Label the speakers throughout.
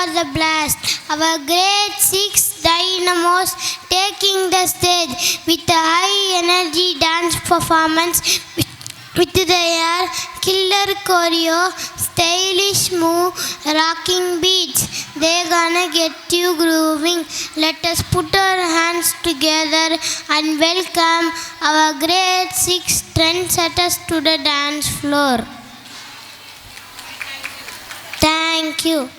Speaker 1: for the blast. Our grade 6 dynamos taking the stage with a high energy dance performance with their killer choreo, stylish move, rocking beats. They're gonna get you grooving. Let us put our hands together and welcome our grade 6 trendsetters to the dance floor. Thank you.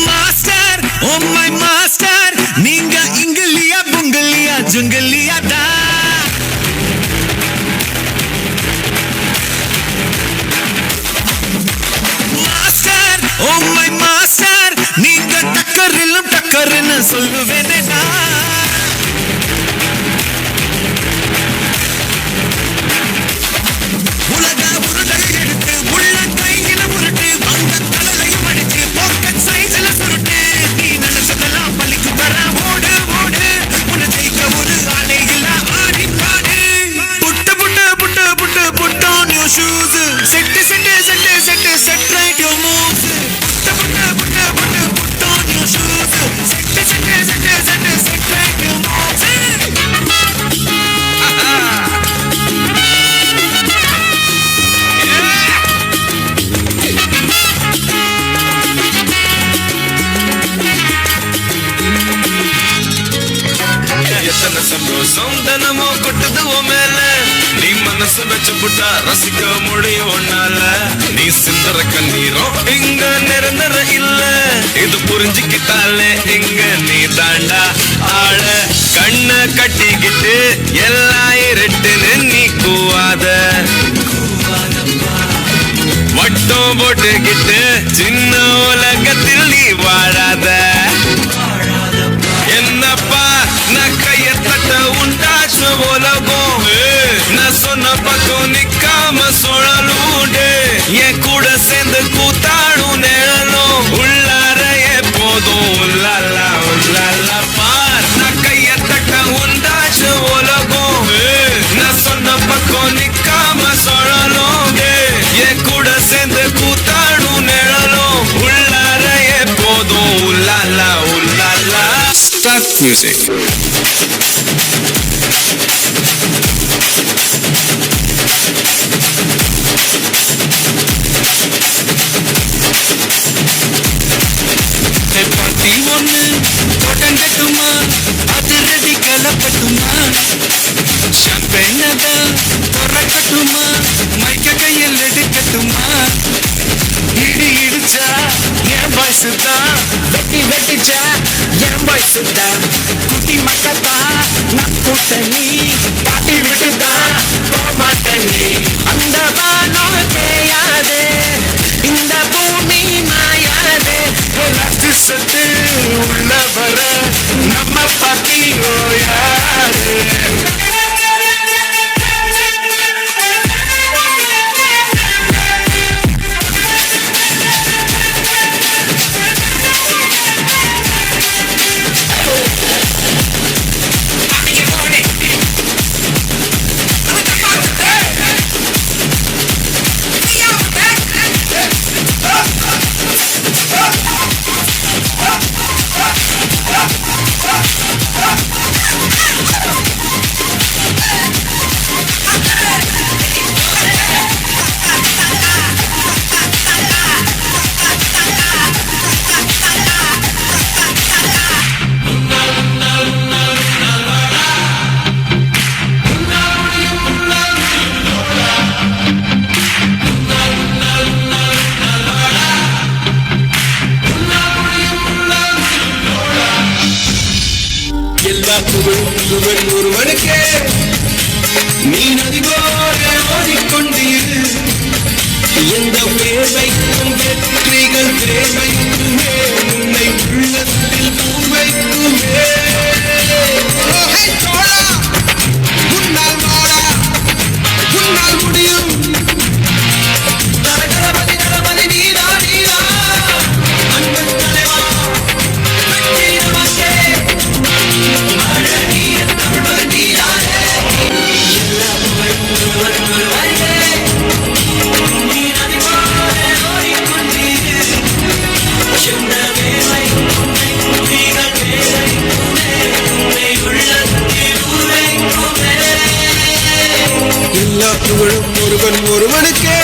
Speaker 2: Master, oh my master, ninga ingaliya bungaliya jungaliya da. Master, oh my master, ninga takkarilum takkarinu solluvene na. Ulaga urudai eduthu ulla kaiyila uruttu vanga kalalayum adichu pocket size la suruttu nee nanasathala palikku tara odu odu una jeika oru aale illa aadi paadu put on your shoes set right your moves put on your shoes set right your moves எத்தனை சந்தோஷம் தினமோ கொட்டுது உன் மேல நீ மனசு வச்சு புட்டா ரசிக்க முடியும் உன்னால நீ சிந்தர கண்ணீரும் இங்க நிரந்தர இல்ல இது புரிஞ்சுக்கிட்டாலே இங்க நீ தாண்டா ஆள கண்ண கட்டிக்கிட்டு எல்லாம் இருட்டுன்னு நீ கூவாத வட்டம் போட்டுக்கிட்டு சின்ன உலகத்தில் நீ வாழாத என்னப்பா நான் கைய தட்ட உண்டாச்சு உலகம் நான் சொன்ன பக்கம் நிக்காம சுழலூண்டு என் கூட சேர்ந்து கூத்தாடும் நிழலும் உள்ளார எப்போதும் உள்ளாலா உள்ளாலா பார் நான் கைய தட்ட உண்டாச்சு உலகம் நான் சொன்ன பக்கம் நிக்காம சுழலூண்டு என் கூட சேர்ந்து கூத்தாடும் நிழலும் உள்ளார எப்போதும் உள்ளாலா உள்ளாலா. Start music. பார்ட்டி ஒன்று தோட்டம் கட்டுமா அது ரெடி கலப்பட்டுமா ஷாம்பேனதா திறக்கட்டுமா மைக்க கையில் எடுக்கட்டுமா இடி இடிச்சா என் பாய்ஸ் தான் வெட்டி வெட்டிச்சா என் பாய்ஸ் தான் குட்டி மக்கத்தா நம் கூட்டணி பாட்டி விட்டுதான் போமாட்டணி அந்த வானம் தேயாது இந்த பூமி மாயாது சத்து உள்ள வர நம்ம பாட்டி ஓயாது ஒருவனுக்கே நீ நதி போல ஓடிக்கொண்டீரு எந்த வேர்வைக்கும் வெற்றிகள் வேர்வைக்குமே உன்னை உள்ளத்தில் பூவைக்குமே உன்னால் மாடா உன்னால் முடியும் தளபதி நீதா நீதா அன்பன் தலைவா
Speaker 3: புகழும் ஒருவன் ஒருவனுக்கே